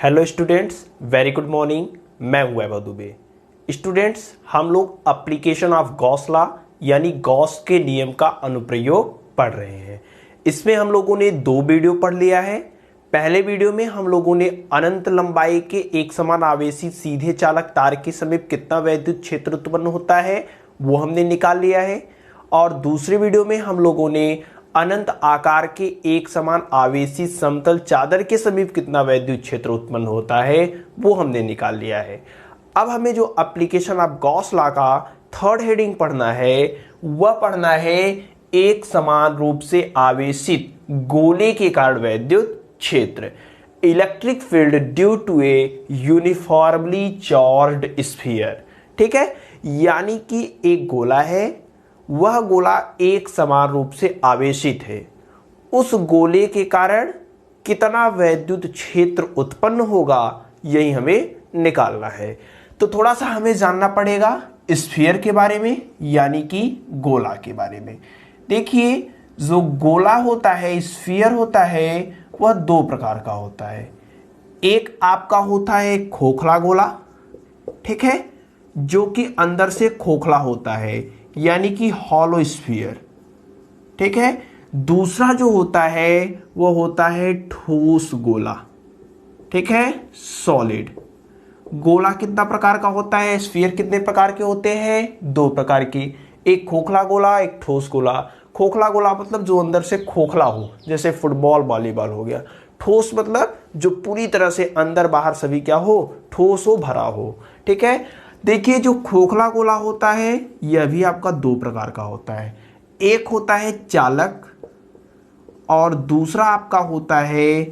Hello students, very good morning. मैं हूं वैभव Dubey. Students, हम लोग एप्लीकेशन ऑफ गॉस लॉ यानी गॉस के नियम का अनुप्रयोग पढ़ रहे हैं। इसमें हम लोगों ने 2 वीडियो पढ़ लिया है। पहले वीडियो में हम लोगों ने अनंत लंबाई के एक समान आवेशी सीधे चालक तार के समीप कितना वैद्युत क्षेत्र उत्पन्न होता है वो हमने निकाल लिया है। और दूसरे वीडियो में हम लोगों ने अनंत आकार के एक समान आवेशी समतल चादर के समीप कितना वैद्युत क्षेत्र उत्पन्न होता है वो हमने निकाल लिया है। अब हमें जो एप्लीकेशन ऑफ गॉस लॉ का थर्ड हेडिंग पढ़ना है वह पढ़ना है एक समान रूप से आवेशित गोले के कारण वैद्युत क्षेत्र, electric field due to a uniformly charged sphere. ठीक है, यानी कि एक गोला है, वह गोला एक समान रूप से आवेशित है। उस गोले के कारण कितना वैद्युत क्षेत्र उत्पन्न होगा यही हमें निकालना है। तो थोड़ा सा हमें जानना पड़ेगा स्फीयर के बारे में यानी कि गोला के बारे में। देखिए, जो गोला होता है, स्फीयर होता है, वह 2 प्रकार का होता है। एक आपका होता है खोखला गोला, ठीक है, जो कि अंदर से खोखला होता है यानी कि हॉलो स्फीयर। ठीक है, दूसरा जो होता है वो होता है ठोस गोला। ठीक है, सॉलिड गोला कितना प्रकार का होता है, स्फीयर कितने प्रकार के होते हैं? 2 प्रकार की, एक खोखला गोला, एक ठोस गोला। खोखला गोला मतलब जो अंदर से खोखला हो, जैसे फुटबॉल वॉलीबॉल हो गया। ठोस मतलब जो पूरी तरह से अंदर बाहर सभी क्या हो, ठोस हो, भरा हो। ठीक है, देखिए जो खोखला गोला होता है यह भी आपका 2 प्रकार का होता है। एक होता है चालक और दूसरा आपका होता है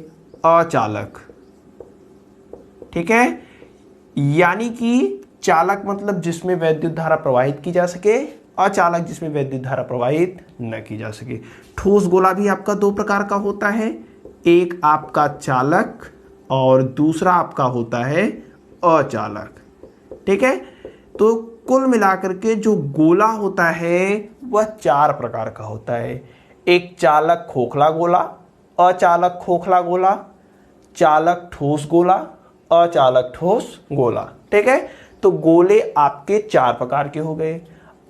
अचालक। ठीक है, यानी कि चालक मतलब जिसमें वैद्युत धारा प्रवाहित की जा सके, अचालक जिसमें वैद्युत धारा प्रवाहित न की जा सके। ठोस गोला भी आपका 2 प्रकार का होता है, एक आपका चालक और दूसरा आपका होता है अचालक। ठीक है, तो कुल मिलाकर के जो गोला होता है वह 4 प्रकार का होता है। एक चालक खोखला गोला, अचालक खोखला गोला, चालक ठोस गोला, अचालक ठोस गोला। ठीक है, तो गोले आपके 4 प्रकार के हो गए।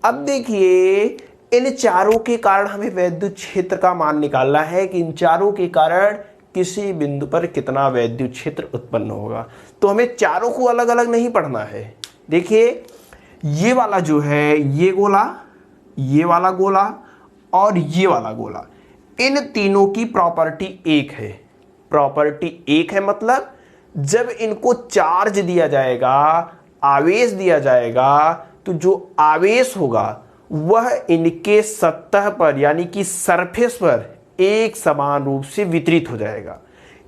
अब देखिए, इन चारों के कारण हमें वैद्युत क्षेत्र का मान निकालना है कि इन चारों के कारण किसी बिंदु पर कितना वैद्युत क्षेत्र उत्पन्न होगा। तो हमें चारों को अलग अलग नहीं पढ़ना है। देखिए, ये वाला जो है, ये गोला, ये वाला गोला और ये वाला गोला, इन तीनों की प्रॉपर्टी एक है। प्रॉपर्टी एक है मतलब जब इनको चार्ज दिया जाएगा, आवेश दिया जाएगा, तो जो आवेश होगा वह इनके सतह पर यानी कि सरफेस पर एक समान रूप से वितरित हो जाएगा।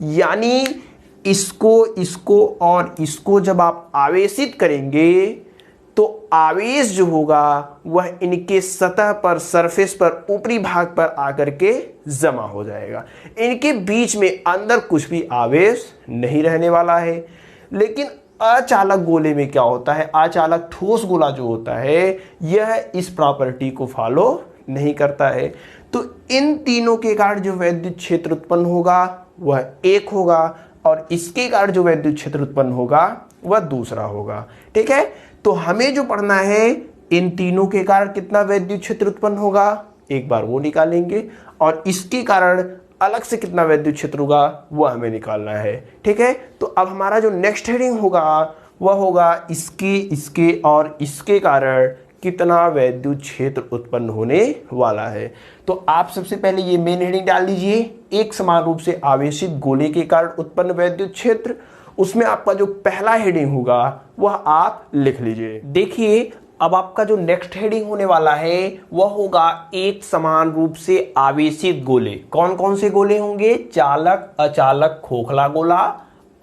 यानी इसको और इसको जब आप आवेशित करेंगे तो आवेश जो होगा वह इनके सतह पर, सरफेस पर, ऊपरी भाग पर आकर के जमा हो जाएगा। इनके बीच में अंदर कुछ भी आवेश नहीं रहने वाला है। लेकिन अचालक गोले में क्या होता है, अचालक ठोस गोला जो होता है यह इस प्रॉपर्टी को फॉलो नहीं करता है। तो इन तीनों के कारण जो वैद्युत क्षेत्र उत्पन्न होगा वह एक होगा और इसके कारण जो वैद्युत क्षेत्र उत्पन्न होगा वह दूसरा होगा। ठीक है, तो हमें जो पढ़ना है इन तीनों के कारण कितना वैद्युत क्षेत्र उत्पन्न होगा, एक बार वो निकालेंगे, और इसके कारण अलग से कितना वैद्युत क्षेत्र होगा वह हमें निकालना है। ठीक है, तो अब हमारा जो नेक्स्ट हेडिंग होगा वह होगा इसके और इसके कारण कितना वैद्युत क्षेत्र उत्पन्न होने वाला है। तो आप सबसे पहले ये मेन हेडिंग डाल दीजिए, एक समान रूप से आवेशित गोले के कारण उत्पन्न वैद्युत क्षेत्र। उसमें आपका जो पहला हेडिंग होगा वह आप लिख लीजिए। देखिए, अब आपका जो नेक्स्ट हेडिंग होने वाला है वह होगा एक समान रूप से आवेशित गोले। कौन कौन से गोले होंगे? चालक, अचालक खोखला गोला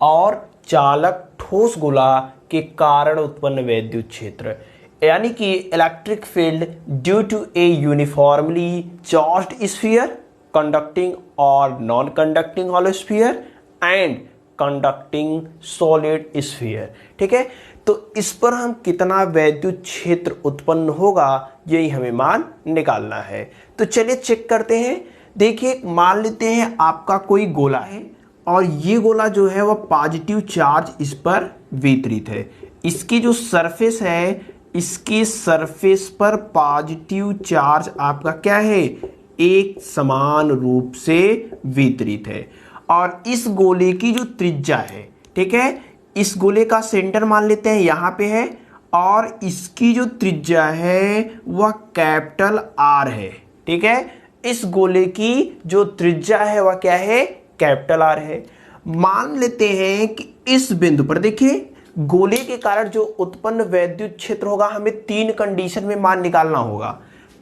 और चालक ठोस गोला के कारण उत्पन्न वैद्युत क्षेत्र, यानी कि electric field due to a uniformly charged sphere, conducting और non conducting hollow sphere and conducting solid sphere. ठीक है, तो इस पर हम कितना वैद्युत क्षेत्र उत्पन्न होगा यही हमें मान निकालना है। तो चलिए चेक करते हैं। देखिए, मान लेते हैं आपका कोई गोला है और ये गोला जो है वह पॉजिटिव चार्ज इस पर वितरित है। इसकी जो सरफेस है, इसकी सरफेस पर पॉजिटिव चार्ज आपका क्या है, एक समान रूप से वितरित है। और इस गोले की जो त्रिज्या है, ठीक है, इस गोले का सेंटर मान लेते हैं यहाँ पे है, और इसकी जो त्रिज्या है वह कैपिटल आर है। ठीक है, इस गोले की जो त्रिज्या है वह क्या है, कैपिटल आर है। मान लेते हैं कि इस बिंदु पर देखिए गोले के कारण जो उत्पन्न वैद्युत क्षेत्र होगा, हमें 3 कंडीशन में मान निकालना होगा।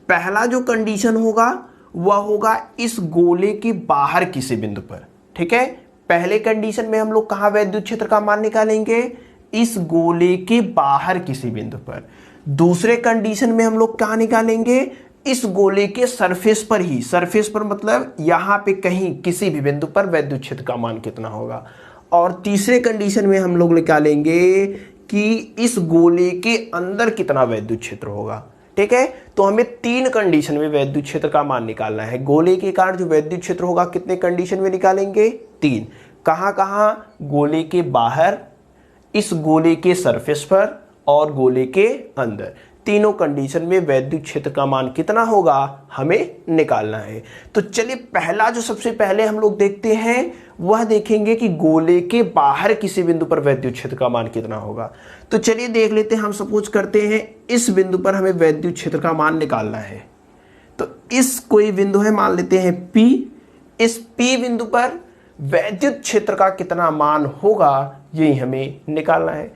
पहला जो कंडीशन होगा वह होगा इस गोले के बाहर किसी बिंदु पर। ठीक है, पहले कंडीशन में हम लोग कहाँ वैद्युत क्षेत्र का मान निकालेंगे, इस गोले के बाहर किसी बिंदु पर। दूसरे कंडीशन में हम लोग कहाँ निकालेंगे, इस गोले के सरफेस पर ही। सरफेस पर मतलब यहाँ पे कहीं किसी भी बिंदु पर वैद्युत क्षेत्र का मान कितना होगा। और तीसरे कंडीशन में हम लोग निकालेंगे कि इस गोले के अंदर कितना वैद्युत क्षेत्र होगा। ठीक है, तो हमें 3 कंडीशन में वैद्युत क्षेत्र का मान निकालना है। गोले के कारण जो वैद्युत क्षेत्र होगा कितने कंडीशन में निकालेंगे, 3। कहाँ कहाँ, गोले के बाहर, इस गोले के सरफेस पर और गोले के अंदर। तीनों कंडीशन में वैद्युत क्षेत्र का मान कितना होगा हमें निकालना है। तो चलिए पहला जो सबसे पहले हम लोग देखते हैं वह देखेंगे कि गोले के बाहर किसी बिंदु पर वैद्युत क्षेत्र का मान कितना होगा। तो चलिए देख लेते हैं। हम सपोज करते हैं इस बिंदु पर हमें वैद्युत क्षेत्र का मान निकालना है। तो इस कोई बिंदु है, मान लेते हैं P। इस P बिंदु पर वैद्युत क्षेत्र का कितना मान होगा यही हमें निकालना है।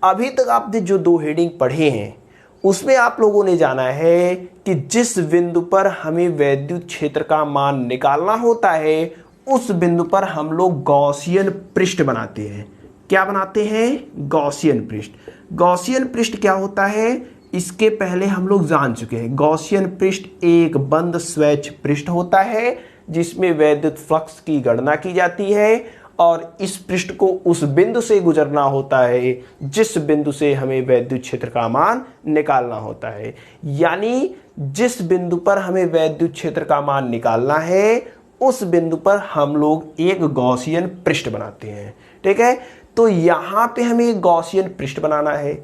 अभी तक आपने जो 2 हेडिंग पढ़े हैं उसमें आप लोगों ने जाना है कि जिस बिंदु पर हमें वैद्युत क्षेत्र का मान निकालना होता है उस बिंदु पर हम लोग गॉसियन पृष्ठ बनाते हैं। क्या बनाते हैं, गॉसियन पृष्ठ। गॉसियन पृष्ठ क्या होता है, इसके पहले हम लोग जान चुके हैं। गॉसियन पृष्ठ एक बंद स्वैच्छ पृष्ठ होता है जिसमें वैद्युत फ्लक्स की गणना की जाती है, और इस पृष्ठ को उस बिंदु से गुजरना होता है जिस बिंदु से हमें वैद्युत क्षेत्र का मान निकालना होता है। यानी जिस बिंदु पर हमें वैद्युत क्षेत्र का मान निकालना है उस बिंदु पर हम लोग एक गॉसियन पृष्ठ बनाते हैं। ठीक है, तो यहां पे हमें एक गॉसियन पृष्ठ बनाना है।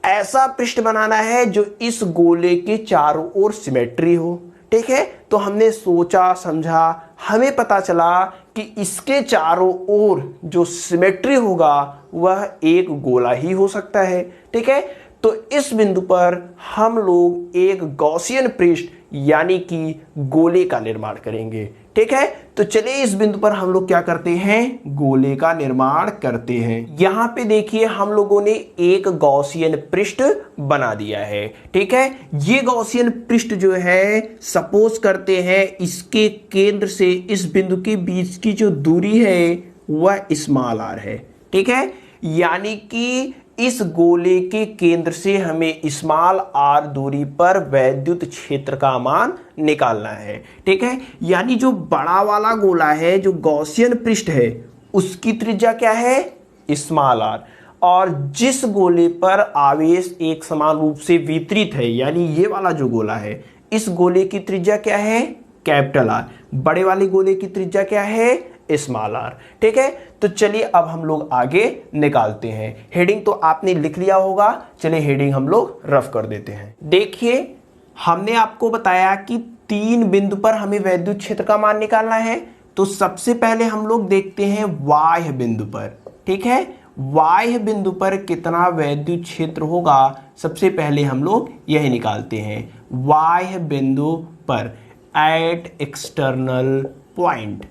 ऐसा पृष्ठ बनाना है जो इस गोले के चारों ओर सिमेट्री हो। ठीक है, तो हमने सोचा समझा, हमें पता चला कि इसके चारों ओर जो सिमेट्री होगा वह एक गोला ही हो सकता है। ठीक है, तो इस बिंदु पर हम लोग एक गॉसियन पृष्ठ यानी कि गोले का निर्माण करेंगे। ठीक है, तो चलिए इस बिंदु पर हम लोग क्या करते हैं, गोले का निर्माण करते हैं। यहां पे देखिए हम लोगों ने एक गॉसियन पृष्ठ बना दिया है। ठीक है, ये गॉसियन पृष्ठ जो है सपोज करते हैं इसके केंद्र से इस बिंदु के बीच की जो दूरी है वह स्मॉल r है। ठीक है, यानी कि इस गोले के केंद्र से हमें स्मॉल r दूरी पर वैद्युत क्षेत्र का मान निकालना है। ठीक है, यानी जो बड़ा वाला गोला है, जो गॉसियन पृष्ठ है, उसकी त्रिज्या क्या है, स्मॉल r, और जिस गोले पर आवेश एक समान रूप से वितरित है यानी ये वाला जो गोला है, इस गोले की त्रिज्या क्या है, कैपिटल R। बड़े वाले गोले की त्रिज्या क्या है, स्मॉल r। ठीक है, तो चलिए अब हम लोग आगे निकालते हैं। हेडिंग तो आपने लिख लिया होगा, चलिए हेडिंग हम लोग रफ कर देते हैं। देखिए हमने आपको बताया कि 3 बिंदु पर हमें वैद्युत क्षेत्र का मान निकालना है। तो सबसे पहले हम लोग देखते हैं बाह्य बिंदु पर। ठीक है, बाह्य बिंदु पर कितना वैद्युत क्षेत्र होगा, सबसे पहले हम लोग यही निकालते हैं। बाह्य बिंदु पर एट एक्सटर्नल पॉइंट।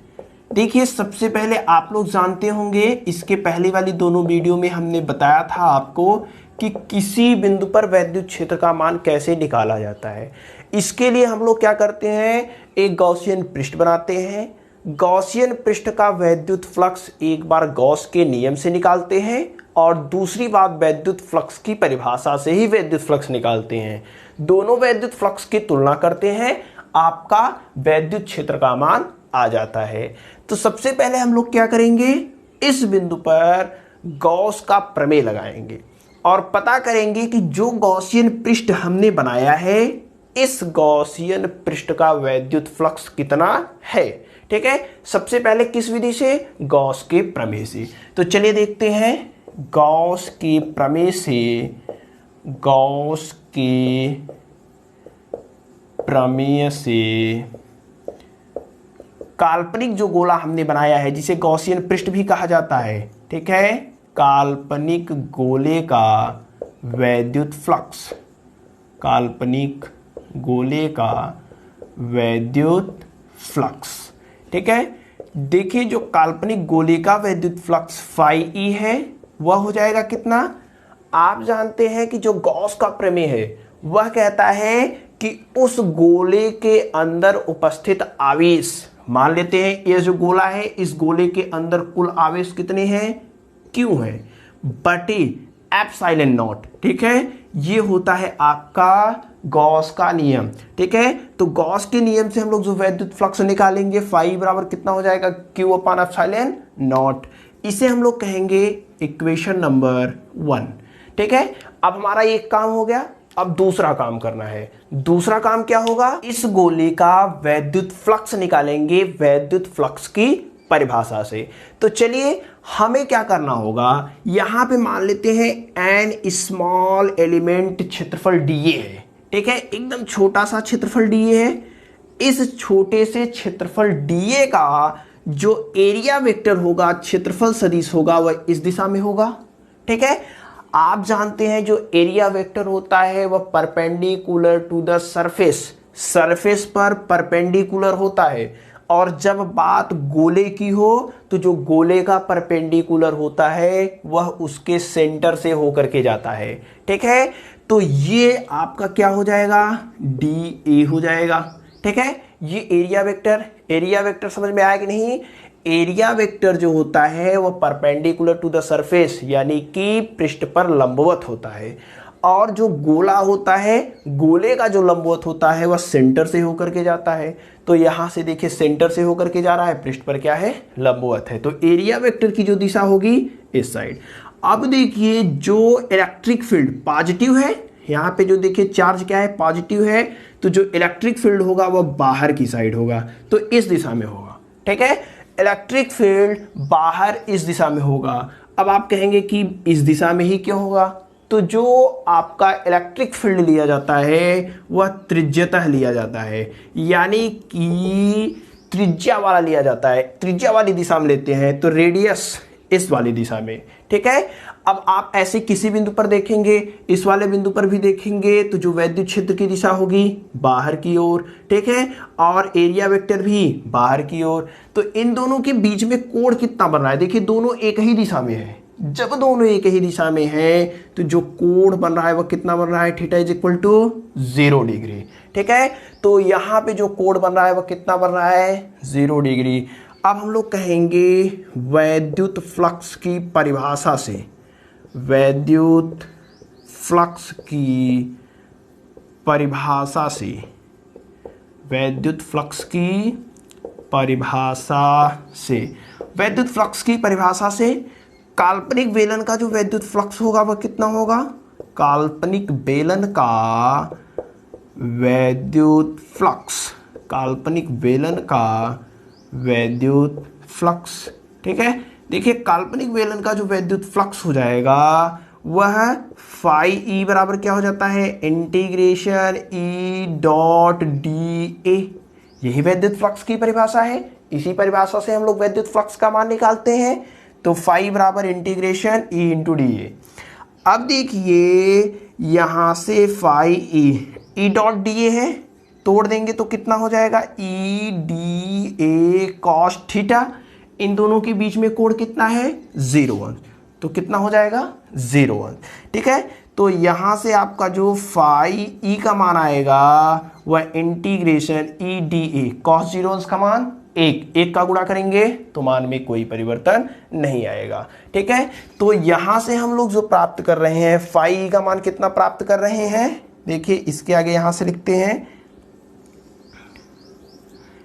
देखिए सबसे पहले आप लोग जानते होंगे, इसके पहले वाली दोनों वीडियो में हमने बताया था आपको कि किसी बिंदु पर वैद्युत क्षेत्र का मान कैसे निकाला जाता है। इसके लिए हम लोग क्या करते हैं, एक गॉसियन पृष्ठ बनाते हैं। गॉसियन पृष्ठ का वैद्युत फ्लक्स एक बार गॉस के नियम से निकालते हैं और दूसरी बात वैद्युत फ्लक्स की परिभाषा से ही वैद्युत फ्लक्स निकालते हैं। दोनों वैद्युत फ्लक्स की तुलना करते हैं, आपका वैद्युत क्षेत्र का मान आ जाता है। तो सबसे पहले हम लोग क्या करेंगे, इस बिंदु पर गॉस का प्रमेय लगाएंगे और पता करेंगे कि जो गॉसियन पृष्ठ हमने बनाया है इस गॉसियन पृष्ठ का वैद्युत फ्लक्स कितना है। ठीक है, सबसे पहले किस विधि से? गॉस के प्रमेय से। तो चलिए देखते हैं गॉस के प्रमेय से, गॉस के प्रमेय से काल्पनिक जो गोला हमने बनाया है, जिसे गॉसियन पृष्ठ भी कहा जाता है, ठीक है, काल्पनिक गोले का वैद्युत फ्लक्स, काल्पनिक गोले का वैद्युत फ्लक्स, ठीक है। देखिए जो काल्पनिक गोले का वैद्युत फ्लक्स फाई ई है, वह हो जाएगा कितना? आप जानते हैं कि जो गॉस का प्रमेय है वह कहता है कि उस गोले के अंदर उपस्थित आवेश, मान लेते हैं ये जो गोला है, इस गोले के अंदर कुल आवेश कितने हैं? क्यों है बटे एप्सिलॉन नॉट, ठीक है। ये होता है आपका गॉस का नियम, ठीक है। तो गॉस के नियम से हम लोग जो वैद्युत फ्लक्स निकालेंगे, फाई बराबर कितना हो जाएगा? Q upon epsilon not. इसे हम लोग कहेंगे इक्वेशन नंबर 1, ठीक है। अब हमारा ये काम हो गया, अब दूसरा काम करना है। दूसरा काम क्या होगा? इस गोले का वैद्युत फ्लक्स निकालेंगे वैद्युत फ्लक्स की परिभाषा से। तो चलिए हमें क्या करना होगा, यहां पे मान लेते हैं एन स्मॉल एलिमेंट क्षेत्रफल डीए है, ठीक है, एकदम छोटा सा क्षेत्रफल डीए है। इस छोटे से क्षेत्रफल डीए का जो एरिया वेक्टर होगा, क्षेत्रफल सदिश होगा, वह इस दिशा में होगा, ठीक है। आप जानते हैं जो एरिया वेक्टर होता है वह perpendicular to the surface, surface पर परपेंडिकुलर होता है। और जब बात गोले की हो तो जो गोले का परपेंडिकुलर होता है वह उसके सेंटर से होकर के जाता है, ठीक है। तो ये आपका क्या हो जाएगा? डी ए हो जाएगा, ठीक है। ये एरिया वेक्टर, एरिया वेक्टर समझ में आया कि नहीं? एरिया वेक्टर जो होता है वह परपेंडिकुलर टू द सरफेस, यानी कि पृष्ठ पर लंबवत होता है। और जो गोला होता है, गोले का जो लंबवत होता है वह सेंटर से होकर के जाता है। तो यहां से देखिए सेंटर से होकर के जा रहा है, पृष्ठ पर क्या है? लंबवत है। तो एरिया वेक्टर की जो दिशा होगी इस साइड। अब देखिए जो इलेक्ट्रिक फील्ड पॉजिटिव है, यहाँ पे जो देखिए चार्ज क्या है? पॉजिटिव है। तो जो इलेक्ट्रिक फील्ड होगा वह बाहर की साइड होगा, तो इस दिशा में होगा, ठीक है। इलेक्ट्रिक फील्ड बाहर इस दिशा में होगा। अब आप कहेंगे कि इस दिशा में ही क्यों होगा? तो जो आपका इलेक्ट्रिक फील्ड लिया जाता है वह त्रिज्यतः लिया जाता है, यानी कि त्रिज्या वाला लिया जाता है, त्रिज्या वाली दिशा में लेते हैं। तो रेडियस इस वाली दिशा में, ठीक है। अब आप ऐसे किसी बिंदु पर देखेंगे, इस वाले बिंदु पर भी देखेंगे, तो जो वैद्युत क्षेत्र की दिशा होगी बाहर की ओर, ठीक है, और एरिया वेक्टर भी बाहर की ओर। तो इन दोनों के बीच में कोण कितना बन रहा है? देखिए दोनों एक ही दिशा में है। जब दोनों एक ही दिशा में है तो जो कोण बन रहा है वह कितना बन रहा है? Theta is equal to 0 degree, ठीक है। तो यहाँ पे जो कोण बन रहा है वह कितना बन रहा है? 0 डिग्री। अब हम लोग कहेंगे वैद्युत फ्लक्स की परिभाषा से, वैद्युत फ्लक्स की परिभाषा से, वैद्युत फ्लक्स की परिभाषा से, वैद्युत फ्लक्स की परिभाषा से काल्पनिक बेलन का जो वैद्युत फ्लक्स होगा वह कितना होगा? काल्पनिक बेलन का वैद्युत फ्लक्स, काल्पनिक बेलन का वैद्युत फ्लक्स, ठीक है। देखिए काल्पनिक बेलन का जो वैद्युत फ्लक्स हो जाएगा वह फाई ई बराबर क्या हो जाता है? इंटीग्रेशन ई डॉट डी ए। यही वैद्युत फ्लक्स की परिभाषा है। इसी परिभाषा से हम लोग वैद्युत फ्लक्स का मान निकालते हैं। तो फाई बराबर integration E into D A. अब देखिए यहां से phi E dot D A है, तोड़ देंगे तो कितना हो जाएगा? E D A cos theta. इन दोनों के बीच में कोण कितना है? 0 तो कितना हो जाएगा? 0 ठीक है। तो यहां से आपका जो फाई ई का मान आएगा वह integration E D A cos 0 का मान एक का गुणा करेंगे तो मान में कोई परिवर्तन नहीं आएगा, ठीक है। तो यहां से हम लोग जो प्राप्त कर रहे हैं फाई ई का मान कितना प्राप्त कर रहे हैं? देखिए इसके आगे यहां से लिखते हैं,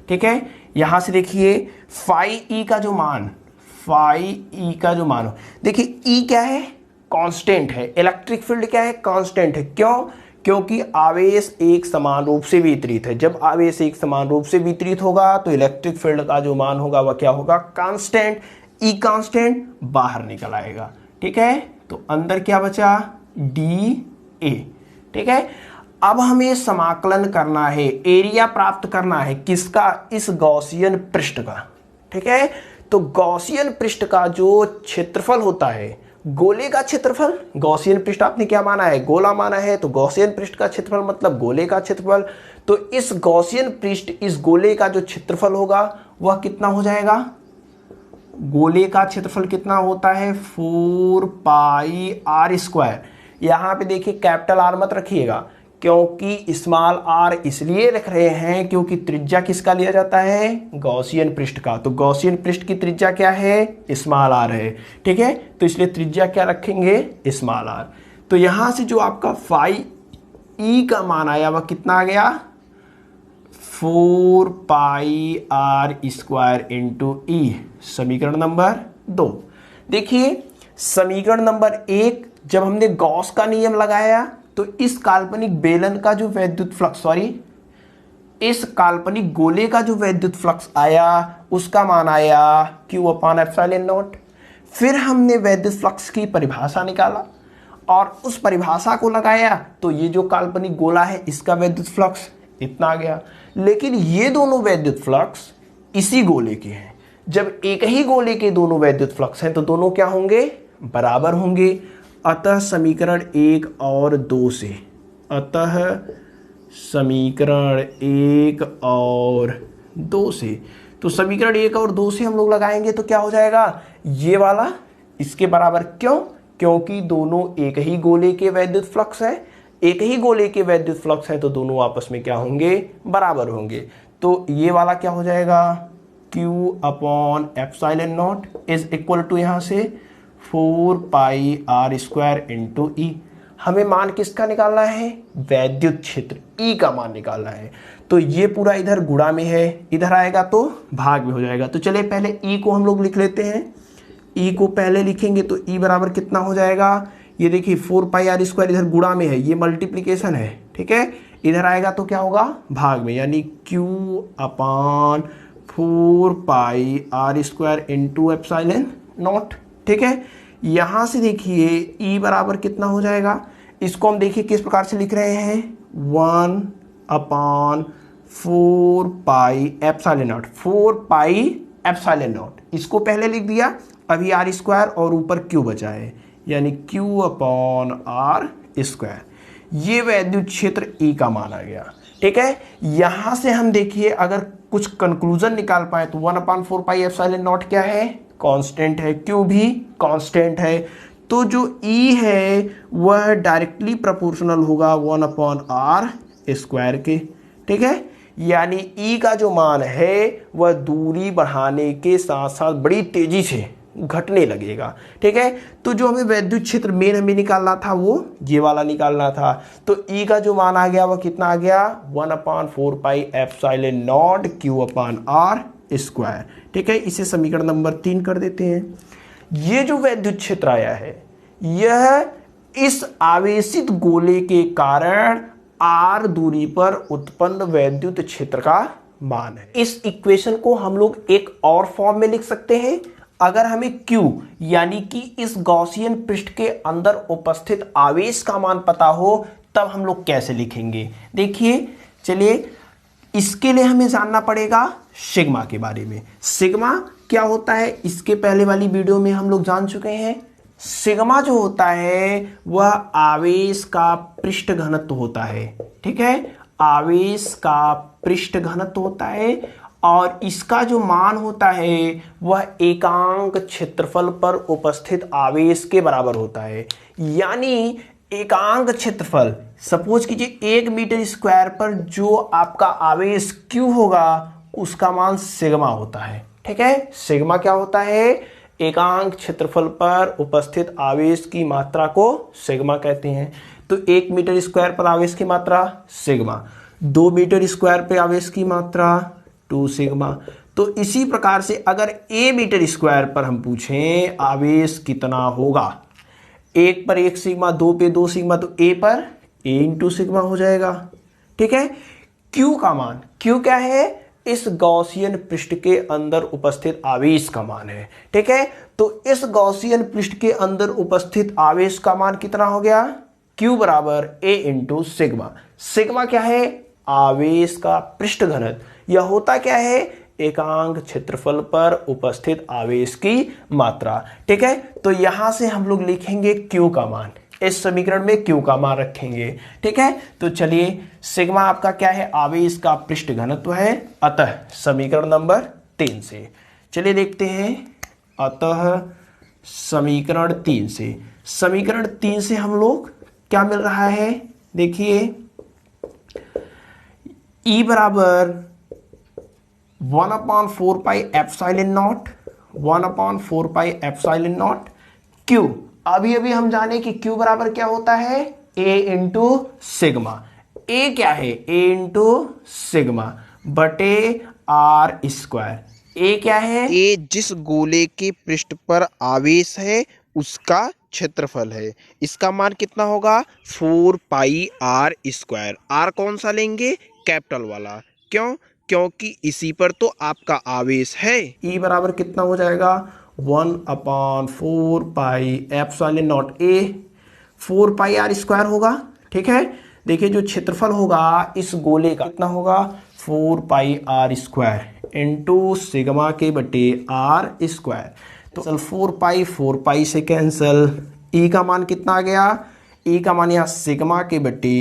ठीक है। यहां से देखिए फाई ई का जो मान, फाई ई का जो मान, देखिए ई क्या है? कांस्टेंट है। इलेक्ट्रिक फील्ड क्या है? कांस्टेंट है। क्यों? क्योंकि आवेश एक समान रूप से वितरित है। जब आवेश एक समान रूप से वितरित होगा तो इलेक्ट्रिक फील्ड का जो मान होगा वह क्या होगा, कांस्टेंट। ई कांस्टेंट बाहर निकल आएगा, ठीक है। तो अंदर क्या बचा, डी ए, ठीक है। अब हमें समाकलन करना है, एरिया प्राप्त करना है किसका, इस गॉसियन पृष्ठ का, ठीक है। तो गॉसियन पृष्ठ का जो क्षेत्रफल होता है, गोले का क्षेत्रफल, गॉसियन पृष्ठ आपने क्या माना है, गोला माना है, तो गॉसियन पृष्ठ का क्षेत्रफल मतलब गोले का क्षेत्रफल। तो इस गॉसियन पृष्ठ, इस गोले का जो क्षेत्रफल होगा वह कितना हो जाएगा, गोले का क्षेत्रफल कितना होता है, 4 पाई आर स्क्वायर। यहां पे देखिए कैपिटल आर मत रखिएगा, क्योंकि स्मॉल आर इसलिए रख रहे हैं क्योंकि त्रिज्या किसका लिया जाता है, गॉसियन पृष्ठ का। तो गॉसियन पृष्ठ की त्रिज्या क्या है, स्मॉल आर है, ठीक है। तो इसलिए त्रिज्या क्या रखेंगे, स्मॉल आर। तो यहां से जो आपका फाई ई का मान आया वह कितना आ गया, 4 पाई आर स्क्वायर इंटू ई, समीकरण नंबर 2। देखिए समीकरण नंबर 1, जब हमने गॉस का नियम लगाया तो इस काल्पनिक बेलन का जो वैद्युत फ्लक्स, इस काल्पनिक गोले का जो वैद्युत फ्लक्स आया उसका मान आया Q/ε0। फिर हमने वैद्युत फ्लक्स की परिभाषा निकाला और उस परिभाषा को लगाया तो ये जो काल्पनिक गोला है इसका वैद्युत फ्लक्स इतना आ गया। लेकिन ये दोनों वैद्युत फ्लक्स इसी गोले के हैं। जब एक ही गोले के दोनों वैद्युत फ्लक्स हैं तो दोनों क्या होंगे, बराबर होंगे। अतः समीकरण 1 और 2 से, अतः समीकरण 1 और 2 से, तो समीकरण 1 और 2 से हम लोग लगाएंगे तो क्या हो जाएगा, ये वाला इसके बराबर। क्यों, क्योंकि दोनों एक ही गोले के वैद्युत फ्लक्स है, एक ही गोले के वैद्युत फ्लक्स है तो दोनों आपस में क्या होंगे, बराबर होंगे। तो ये वाला क्या हो जाएगा, Q/ε0 इज इक्वल टू यहां से 4 पाई आर स्क्वायर इंटू ई। हमें मान किसका निकालना है, वैद्युत क्षेत्र ई का मान निकालना है। तो ये पूरा इधर गुणा में है, इधर आएगा तो भाग में हो जाएगा। तो चलिए पहले ई को हम लोग लिख लेते हैं। ई को पहले लिखेंगे तो ई बराबर कितना हो जाएगा, ये देखिए 4 पाई आर स्क्वायर इधर गुणा में है, ये मल्टीप्लीकेशन है, ठीक है। इधर आएगा तो क्या होगा, भाग में, यानी Q/4 पाई आर स्क्वायर इंटू ε0, ठीक है। यहां से देखिए E बराबर कितना हो जाएगा, इसको हम देखिए किस प्रकार से लिख रहे हैं, 1/4 पाई ε0, 4 पाई ε0, इसको पहले लिख दिया। अभी आर स्क्वायर और ऊपर Q बचा है, यानी Q/r स्क्वायर। ये वैद्युत क्षेत्र E का मान आ गया, ठीक है। यहां से हम देखिए अगर कुछ कंक्लूजन निकाल पाए तो 1/4 पाई ε0 क्या है, कांस्टेंट है, Q भी कांस्टेंट है। तो जो E है वह डायरेक्टली प्रोपोर्शनल होगा 1/r स्क्वायर के, ठीक है। यानी E का जो मान है वह दूरी बढ़ाने के साथ साथ बड़ी तेजी से घटने लगेगा, ठीक है। तो जो हमें वैद्युत क्षेत्र मेन हमें निकालना था वो ये वाला निकालना था। तो E का जो मान आ गया वह कितना आ गया, 1/4 पाई ε0 Q/r स्क्वायर, ठीक है। इसे समीकरण नंबर 3 कर देते हैं। ये जो वैद्युत क्षेत्र आया है यह इस आवेशित गोले के कारण r दूरी पर उत्पन्न वैद्युत क्षेत्र का मान है। इस इक्वेशन को हम लोग एक और फॉर्म में लिख सकते हैं। अगर हमें Q यानी कि इस गॉसियन पृष्ठ के अंदर उपस्थित आवेश का मान पता हो तब हम लोग कैसे लिखेंगे, देखिए चलिए इसके लिए हमें जानना पड़ेगा सिग्मा के बारे में। सिग्मा क्या होता है इसके पहले वाली वीडियो में हम लोग जान चुके हैं। सिग्मा जो होता है वह आवेश का पृष्ठ घनत्व होता है, ठीक है। आवेश का पृष्ठ घनत्व होता है और इसका जो मान होता है वह एकांक क्षेत्रफल पर उपस्थित आवेश के बराबर होता है। यानी एकांक क्षेत्रफल, सपोज कीजिए 1 मीटर स्क्वायर पर जो आपका आवेश Q होगा उसका मान सिग्मा होता है, ठीक है। सिग्मा क्या होता है, एकांक क्षेत्रफल पर उपस्थित आवेश की मात्रा को सिग्मा कहते हैं। तो 1 मीटर स्क्वायर पर आवेश की मात्रा सिग्मा, 2 मीटर स्क्वायर पर आवेश की मात्रा 2 सिग्मा। तो इसी प्रकार से अगर A मीटर स्क्वायर पर हम पूछें आवेश कितना होगा, 1 पर 1 सिग्मा, 2 पे 2 सिग्मा, तो A पर ए इंटू सिग्मा हो जाएगा। ठीक है, क्यू का मान, क्यू क्या है, इस गॉसियन पृष्ठ के अंदर उपस्थित आवेश का मान है। ठीक है, तो इस गॉसियन पृष्ठ के अंदर उपस्थित आवेश का मान कितना हो गया, Q बराबर A इंटू सिग्मा। सिग्मा क्या है, आवेश का पृष्ठ घनत्व, यह होता क्या है, एकांक क्षेत्रफल पर उपस्थित आवेश की मात्रा। ठीक है, तो यहां से हम लोग लिखेंगे Q का मान, इस समीकरण में Q का मान रखेंगे। ठीक है, तो चलिए सिग्मा आपका क्या है, आवेश का पृष्ठ घनत्व है, अतः समीकरण नंबर 3 से चलिए देखते हैं। अतः समीकरण 3 से, समीकरण 3 से हम लोग क्या मिल रहा है, देखिए E बराबर 1/4 pi epsilon not, 1/4 pi epsilon not Q। अभी अभी हम जाने कि Q बराबर क्या होता है, A इंटू सिग्मा। A क्या है, A इंटू सिग्मा बटे आर स्क्वायर। A क्या है, ए जिस गोले के पृष्ठ पर आवेश है उसका क्षेत्रफल है। इसका मान कितना होगा, 4 पाई आर स्क्वायर। आर कौन सा लेंगे, कैपिटल वाला, क्यों, क्योंकि इसी पर तो आपका आवेश है। E बराबर कितना हो जाएगा, 1/4 pi epsilon nought A, 4 pi R square होगा। ठीक है, देखिए जो क्षेत्रफल होगा इस गोले का कितना होगा, 4 pi R square into sigma के बटे आर स्क्वायर। तो 4 पाई से कैंसल, E का मान कितना आ गया, E का मान यहाँ सिग्मा के बटे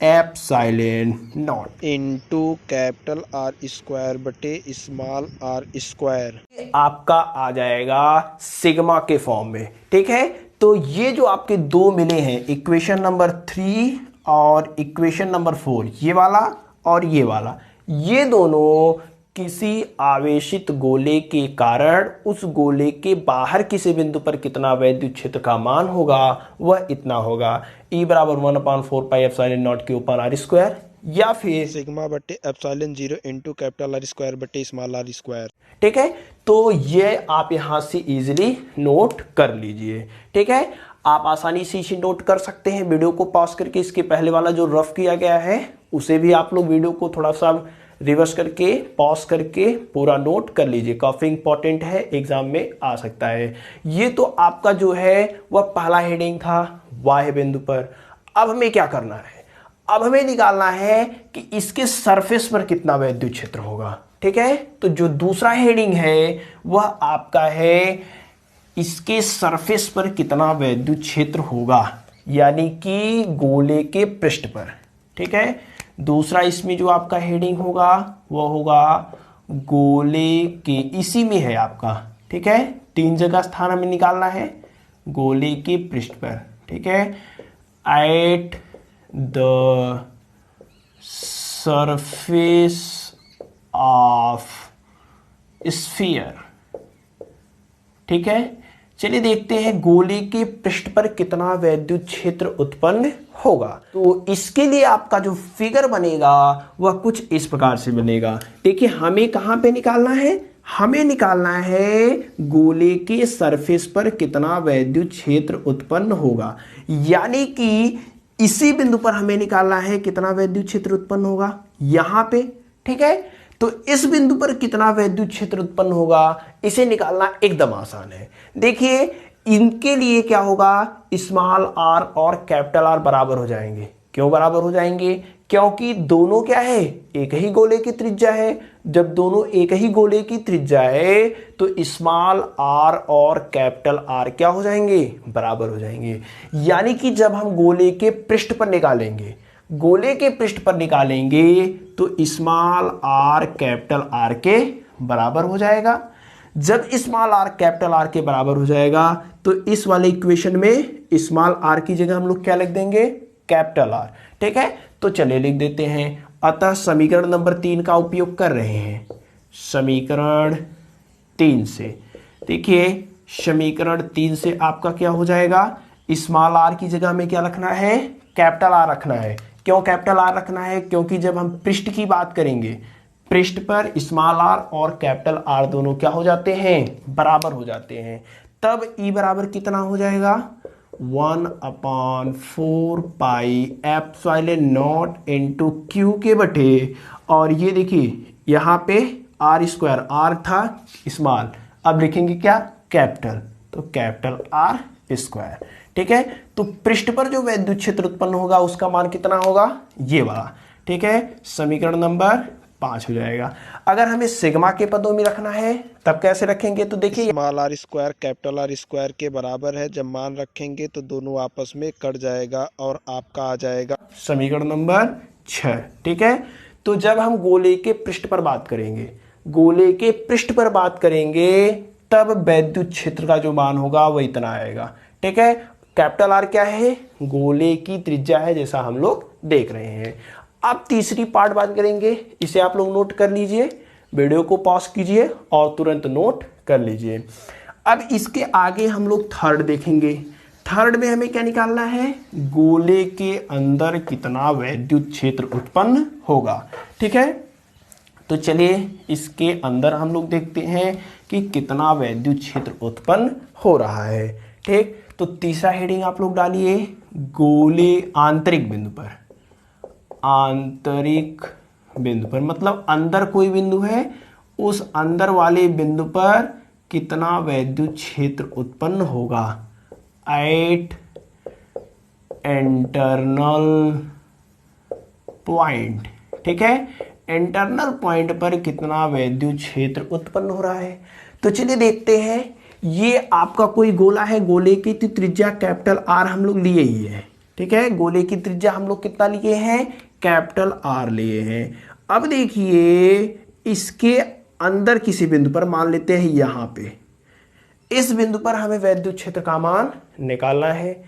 epsilon not into capital R square बटे स्मॉल आर स्क्वायर। आपका आ जाएगा सिग्मा के फॉर्म में। ठीक है, तो ये जो आपके दो मिले हैं, इक्वेशन नंबर 3 और इक्वेशन नंबर 4, ये वाला और ये वाला, ये दोनों किसी आवेशित गोले के कारण उस गोले के बाहर किसी बिंदु पर कितना वैद्युत क्षेत्र का मान होगा वह इतना होगा। E बराबर 1/4 पाई एप्सिलॉन नॉट के ऊपर आर स्क्वायर, या फिर सिग्मा बटे epsilon 0 into capital R square बटे स्मॉल आर स्क्वायर। ठीक है, तो ये आप यहां से इजीली नोट कर लीजिए। ठीक है, आप आसानी से इसे नोट कर सकते हैं। वीडियो को पॉज करके इसके पहले वाला जो रफ किया गया है उसे भी आप लोग वीडियो को थोड़ा सा रिवर्स करके पॉज करके पूरा नोट कर लीजिए, काफी इंपॉर्टेंट है, एग्जाम में आ सकता है। ये तो आपका जो है वह पहला हेडिंग था, बाह्य बिंदु पर। अब हमें क्या करना है, अब हमें निकालना है कि इसके सरफेस पर कितना वैद्युत क्षेत्र होगा। ठीक है, तो जो दूसरा हेडिंग है वह आपका है इसके सरफेस पर कितना वैद्युत क्षेत्र होगा, यानी कि गोले के पृष्ठ पर। ठीक है, दूसरा इसमें जो आपका हेडिंग होगा वह होगा गोले के, इसी में है आपका। ठीक है, 3 जगह स्थान हमें निकालना है गोले के पृष्ठ पर। ठीक है, at the surface of sphere. ठीक है, चलिए देखते हैं गोले के पृष्ठ पर कितना वैद्युत क्षेत्र उत्पन्न होगा। तो इसके लिए आपका जो फिगर बनेगा वह कुछ इस प्रकार से बनेगा। देखिए हमें कहां पे निकालना है, हमें निकालना है गोले के सरफेस पर कितना वैद्युत क्षेत्र उत्पन्न होगा, यानी कि इसी बिंदु पर हमें निकालना है कितना वैद्युत क्षेत्र उत्पन्न होगा यहां पे। ठीक है, तो इस बिंदु पर कितना वैद्युत क्षेत्र उत्पन्न होगा इसे निकालना एकदम आसान है। देखिए इनके लिए क्या होगा, स्मॉल आर और कैपिटल आर बराबर हो जाएंगे। क्यों बराबर हो जाएंगे, क्योंकि दोनों क्या है, एक ही गोले की त्रिज्या है। जब दोनों एक ही गोले की त्रिज्या है तो स्मॉल आर और कैपिटल आर क्या हो जाएंगे, बराबर हो जाएंगे। यानी कि जब हम गोले के पृष्ठ पर निकालेंगे, गोले के पृष्ठ पर निकालेंगे तो स्मॉल आर कैपिटल आर के बराबर हो जाएगा। जब स्मॉल आर कैपिटल आर के बराबर हो जाएगा तो इस वाले इक्वेशन में स्मॉल आर की जगह हम लोग क्या लिख देंगे, कैपिटल आर। ठीक है, तो चलिए लिख देते हैं। अतः समीकरण नंबर 3 का उपयोग कर रहे हैं। समीकरण 3 से देखिए, समीकरण 3 से आपका क्या हो जाएगा, स्मॉल आर की जगह में क्या रखना है, कैपिटल आर रखना है। क्यों कैपिटल आर रखना है, क्योंकि जब हम पृष्ठ की बात करेंगे, पृष्ठ पर स्मॉल आर और कैपिटल आर दोनों क्या हो जाते हैं, बराबर हो जाते हैं। तब E बराबर कितना हो जाएगा, 1/4πε0 इंटू क्यू के बटे, और ये देखिए यहाँ पे आर स्क्वायर, आर था स्मॉल, अब लिखेंगे क्या कैपिटल, तो कैपिटल आर स्क्वायर। ठीक है, तो पृष्ठ पर जो वैद्युत क्षेत्र उत्पन्न होगा उसका मान कितना होगा, ये वाला। ठीक है, समीकरण नंबर 5 हो जाएगा। अगर हमें सिग्मा के पदों में रखना है तब कैसे रखेंगे, तो देखिए small R square capital R square के बराबर है, जब मान रखेंगे तो दोनों आपस में कट जाएगा और आपका आ जाएगा समीकरण नंबर 6। ठीक है, तो जब हम गोले के पृष्ठ पर बात करेंगे, गोले के पृष्ठ पर बात करेंगे तब वैद्युत क्षेत्र का जो मान होगा वो इतना आएगा। ठीक है, कैपिटल आर क्या है, गोले की त्रिज्या है, जैसा हम लोग देख रहे हैं। अब तीसरी पार्ट बात करेंगे, इसे आप लोग नोट कर लीजिए, वीडियो को पॉज कीजिए और तुरंत नोट कर लीजिए। अब इसके आगे हम लोग थर्ड देखेंगे। थर्ड में हमें क्या निकालना है, गोले के अंदर कितना वैद्युत क्षेत्र उत्पन्न होगा। ठीक है, तो चलिए इसके अंदर हम लोग देखते हैं कि कितना वैद्युत क्षेत्र उत्पन्न हो रहा है। ठीक, तो तीसरा हेडिंग आप लोग डालिए, गोले आंतरिक बिंदु पर, आंतरिक बिंदु पर मतलब अंदर कोई बिंदु है, उस अंदर वाले बिंदु पर कितना वैद्युत क्षेत्र उत्पन्न होगा एट इंटरनल पॉइंट। ठीक है, इंटरनल पॉइंट पर कितना वैद्युत क्षेत्र उत्पन्न हो रहा है। तो चलिए देखते हैं, ये आपका कोई गोला है, गोले की त्रिज्या कैपिटल आर हम लोग लिए ही है। ठीक है, गोले की त्रिज्या हम लोग कितना लिए हैं, कैपिटल आर लिए हैं। अब देखिए इसके अंदर किसी बिंदु पर, मान लेते हैं यहां पे, इस बिंदु पर हमें वैद्युत क्षेत्र का मान निकालना है।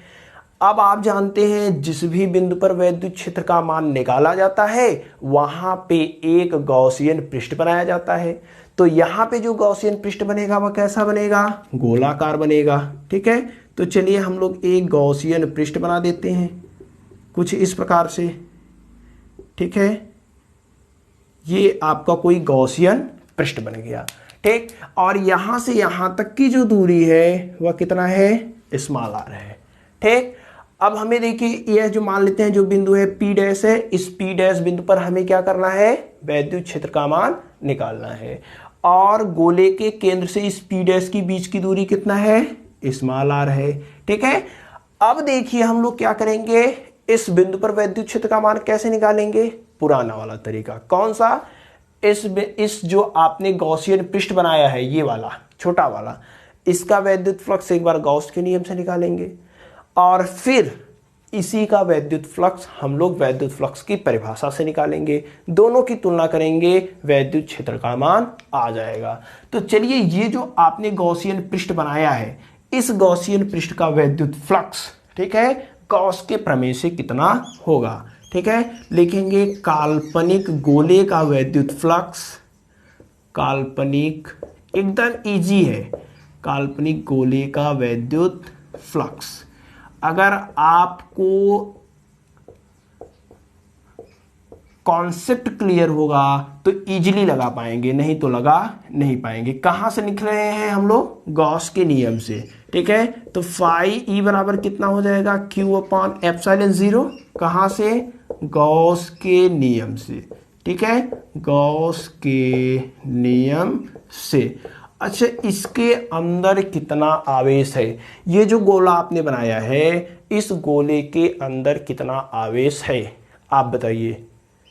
अब आप जानते हैं जिस भी बिंदु पर वैद्युत क्षेत्र का मान निकाला जाता है वहां पे एक गॉसियन पृष्ठ बनाया जाता है। तो यहां पे जो गॉसियन पृष्ठ बनेगा वह कैसा बनेगा, गोलाकार बनेगा। ठीक है, तो चलिए हम लोग एक गॉसियन पृष्ठ बना देते हैं कुछ इस प्रकार से। ठीक है, ये आपका कोई गॉसियन पृष्ठ बन गया। ठीक, और यहां से यहां तक की जो दूरी है वह कितना है, स्मॉल आर है। ठीक, अब हमें देखिए यह जो मान लेते हैं जो बिंदु है पी डैश है, इस पी डैश बिंदु पर हमें क्या करना है, वैद्युत क्षेत्र का मान निकालना है। और गोले के केंद्र से इस पी डैश की बीच की दूरी कितना है, स्मॉल आर है। ठीक है, अब देखिए हम लोग क्या करेंगे, इस बिंदु पर वैद्युत क्षेत्र का मान कैसे निकालेंगे, पुराना वाला तरीका। कौन सा, इस जो आपने गॉसियन पृष्ठ बनाया है ये वाला छोटा वाला, इसका वैद्युत फ्लक्स एक बार गॉस के नियम से निकालेंगे और फिर इसी का वैद्युत फ्लक्स हम लोग वैद्युत फ्लक्स की परिभाषा से निकालेंगे, दोनों की तुलना करेंगे, वैद्युत क्षेत्र का मान आ जाएगा। तो चलिए ये जो आपने गॉसियन पृष्ठ बनाया है, इस गॉसियन पृष्ठ का वैद्युत फ्लक्स, ठीक है, गॉस के प्रमेय से कितना होगा। ठीक है, लिखेंगे काल्पनिक गोले का वैद्युत फ्लक्स, काल्पनिक एकदम इजी है, काल्पनिक गोले का वैद्युत फ्लक्स। अगर आपको कॉन्सेप्ट क्लियर होगा तो इजीली लगा पाएंगे, नहीं तो लगा नहीं पाएंगे। कहां से निकल रहे हैं हम लोग, गॉस के नियम से। ठीक है, तो फाई ई बराबर कितना हो जाएगा, क्यू अपॉन एप्सिलॉन 0, कहां से, गॉस के नियम से। ठीक है, गॉस के नियम से। अच्छा, इसके अंदर कितना आवेश है, ये जो गोला आपने बनाया है इस गोले के अंदर कितना आवेश है आप बताइए।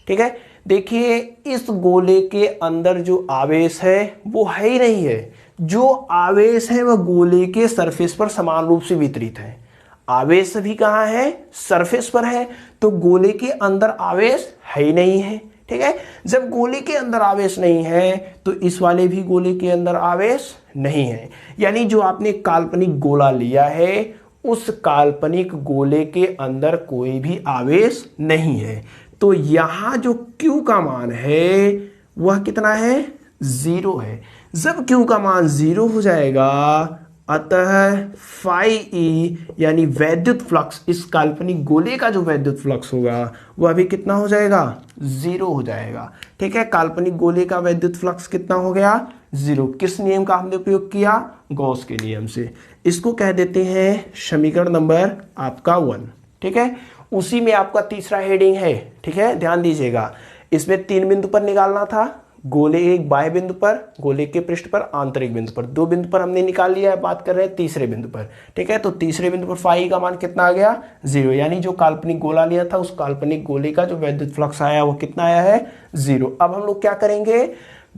ठीक है, देखिए इस गोले के अंदर जो आवेश है वो है ही नहीं है, जो आवेश है वह गोले के सरफेस पर समान रूप से वितरित है। आवेश भी कहाँ है, सरफेस पर है, तो गोले के अंदर आवेश है ही नहीं है। ठीक है, जब गोले के अंदर आवेश नहीं है तो इस वाले भी गोले के अंदर आवेश नहीं है, यानी जो आपने काल्पनिक गोला लिया है उस काल्पनिक गोले के अंदर कोई भी आवेश नहीं है। तो यहां जो Q का मान है वह कितना है, 0 है। जब Q का मान 0 हो जाएगा अतः फाई ई यानी वैद्युत फ्लक्स, इस काल्पनिक गोले का जो वैद्युत फ्लक्स होगा वह भी कितना हो जाएगा, 0 हो जाएगा। ठीक है, काल्पनिक गोले का वैद्युत फ्लक्स कितना हो गया, जीरो। किस नियम का हमने उपयोग किया? गॉस के नियम से। इसको कह देते हैं समीकरण नंबर आपका 1। ठीक है, उसी में आपका तीसरा हेडिंग है। ठीक है, ध्यान दीजिएगा, इसमें 3 बिंदु पर निकालना था, गोले एक बाह्य बिंदु पर, गोले के पृष्ठ पर, आंतरिक बिंदु पर। 2 बिंदु पर हमने निकाल लिया है, बात कर रहे हैं तीसरे बिंदु पर। ठीक है, तो तीसरे बिंदु पर फाई का मान कितना आ गया? 0, यानी जो काल्पनिक गोला लिया था उस काल्पनिक गोले का जो वैद्युत फ्लक्स आया वो कितना आया है? 0। अब हम लोग क्या करेंगे?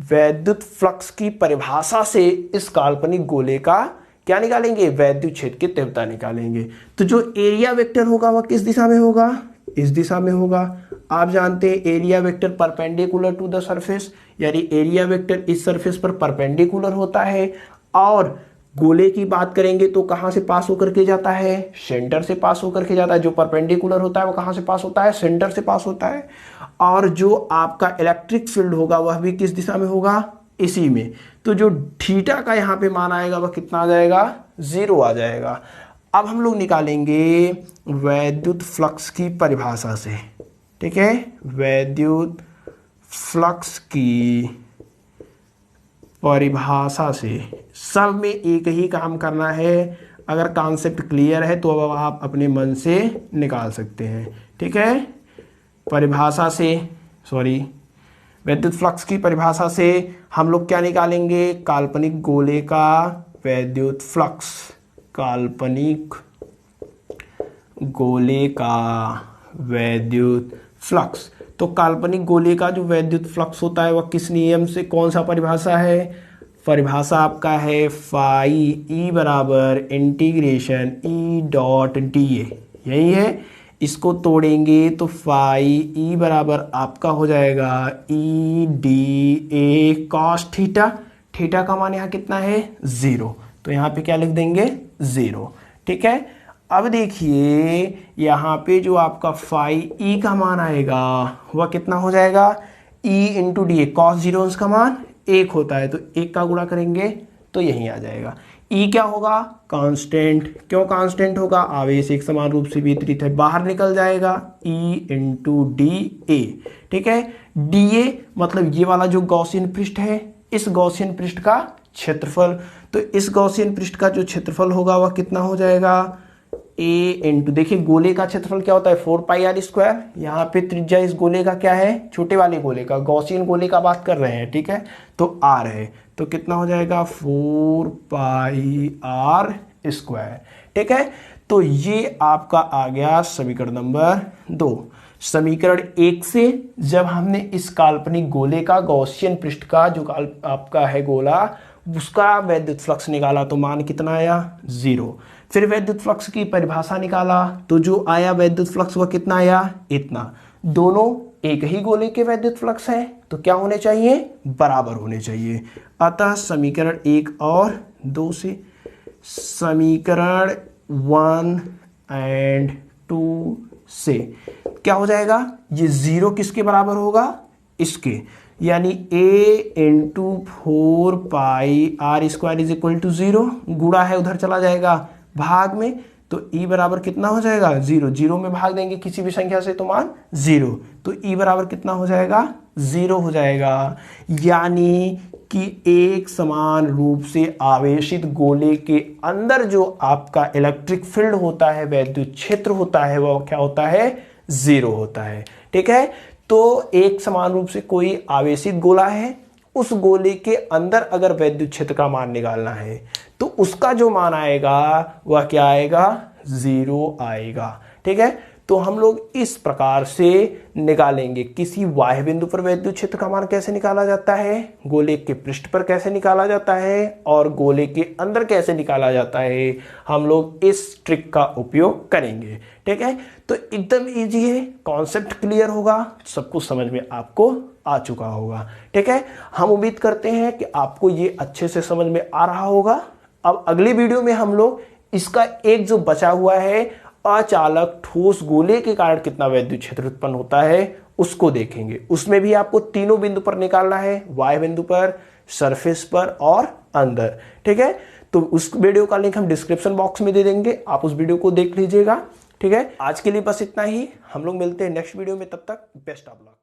वैद्युत फ्लक्स की परिभाषा से इस काल्पनिक गोले का क्या निकालेंगे? वैद्युत क्षेत्र की तीव्रता निकालेंगे। तो जो एरिया वेक्टर होगा वह किस दिशा में होगा? इस दिशा में होगा। आप जानते हैं area vector perpendicular to the surface, यानी एरिया वेक्टर इस सरफेस पर परपेंडिकुलर होता है। और गोले की बात करेंगे तो कहां से पास होकर के जाता है? सेंटर से पास होकर के जाता है। जो परपेंडिकुलर होता है वो कहां से पास होता है? सेंटर से पास होता है। और जो आपका इलेक्ट्रिक फील्ड होगा वह भी किस दिशा में होगा? इसी में। तो जो थीटा का यहाँ पे मान आएगा वह कितना आ जाएगा? 0 आ जाएगा। अब हम लोग निकालेंगे वैद्युत फ्लक्स की परिभाषा से। ठीक है, वैद्युत फ्लक्स की परिभाषा से सब में एक ही काम करना है। अगर कॉन्सेप्ट क्लियर है तो अब आप अपने मन से निकाल सकते हैं। ठीक है, परिभाषा से, वैद्युत फ्लक्स की परिभाषा से हम लोग क्या निकालेंगे? काल्पनिक गोले का वैद्युत फ्लक्स, काल्पनिक गोले का वैद्युत फ्लक्स। तो काल्पनिक गोले का जो वैद्युत फ्लक्स होता है वह किस नियम से, कौन सा परिभाषा है? परिभाषा आपका है फाई ई बराबर इंटीग्रेशन ई डॉट डी ए, यही है। इसको तोड़ेंगे तो फाई ई बराबर आपका हो जाएगा E D A cos theta. Theta का मान यहाँ कितना है? 0। तो यहाँ पे क्या लिख देंगे? 0। ठीक है, अब देखिए यहाँ पे जो आपका फाई ई का मान आएगा वह कितना हो जाएगा? ई इंटू डी ए। कॉस 0 का मान 1 होता है, तो 1 का गुणा करेंगे तो यही आ जाएगा। ई क्या होगा? कांस्टेंट। क्यों कांस्टेंट होगा? आवेश एक समान रूप से वितरित है, बाहर निकल जाएगा। ई इंटू डी ए। ठीक है, डी ए मतलब ये वाला जो गॉसियन पृष्ठ है, इस गॉसियन पृष्ठ का क्षेत्रफल। तो इस गॉसियन पृष्ठ का जो क्षेत्रफल होगा वह कितना हो जाएगा? ए इंटू, देखिए गोले का क्षेत्रफल क्या होता है? 4 पाई आर स्क्वायर। यहाँ पे त्रिज्या इस गोले का क्या है? छोटे वाले गोले का, गॉसियन गोले का बात कर रहे हैं। ठीक है, तो आर है, तो कितना हो जाएगा? 4 पाई आर स्क्वायर। ठीक है, तो ये आपका आ गया समीकरण नंबर 2। समीकरण 1 से जब हमने इस काल्पनिक गोले का, गॉसियन पृष्ठ का जो आपका है गोला, उसका वैद्युत फ्लक्स निकाला तो मान कितना आया? 0। फिर वैद्युत फ्लक्स की परिभाषा निकाला तो जो आया वैद्युत फ्लक्स वह कितना आया? इतना। दोनों एक ही गोले के वैद्युत फ्लक्स है तो क्या होने चाहिए? बराबर होने चाहिए। अतः समीकरण 1 और 2 से, समीकरण 1 एंड 2 से क्या हो जाएगा? ये 0 किसके बराबर होगा? इसके, यानी a into 4 pi R square is equal to 0। गुणा है उधर चला जाएगा भाग में, तो e बराबर कितना हो जाएगा? 0। 0 में भाग देंगे किसी भी संख्या से तो मान 0, तो e बराबर कितना हो जाएगा? 0 हो जाएगा। यानी कि एक समान रूप से आवेशित गोले के अंदर जो आपका इलेक्ट्रिक फील्ड होता है, वैद्युत क्षेत्र होता है, वह क्या होता है? 0 होता है। ठीक है, तो एक समान रूप से कोई आवेशित गोला है, उस गोले के अंदर अगर वैद्युत क्षेत्र का मान निकालना है तो उसका जो मान आएगा वह क्या आएगा? 0 आएगा। ठीक है, तो हम लोग इस प्रकार से निकालेंगे। किसी बाह्य बिंदु पर वैद्युत क्षेत्र का मान कैसे निकाला जाता है, गोले के पृष्ठ पर कैसे निकाला जाता है, और गोले के अंदर कैसे निकाला जाता है, हम लोग इस ट्रिक का उपयोग करेंगे। ठीक है, तो एकदम इजी है, कॉन्सेप्ट क्लियर होगा, सब कुछ समझ में आपको आ चुका होगा। ठीक है, हम उम्मीद करते हैं कि आपको ये अच्छे से समझ में आ रहा होगा। अब अगली वीडियो में हम लोग इसका एक जो बचा हुआ है अचालक ठोस गोले के कारण कितना वैद्युत क्षेत्र उत्पन्न होता है उसको देखेंगे। उसमें भी आपको तीनों बिंदु पर निकालना है, वाय बिंदु पर, सरफेस पर और अंदर। ठीक है, तो उस वीडियो का लिंक हम डिस्क्रिप्शन बॉक्स में दे देंगे, आप उस वीडियो को देख लीजिएगा। ठीक है, आज के लिए बस इतना ही, हम लोग मिलते हैं नेक्स्ट वीडियो में, तब तक बेस्ट ऑफ लक।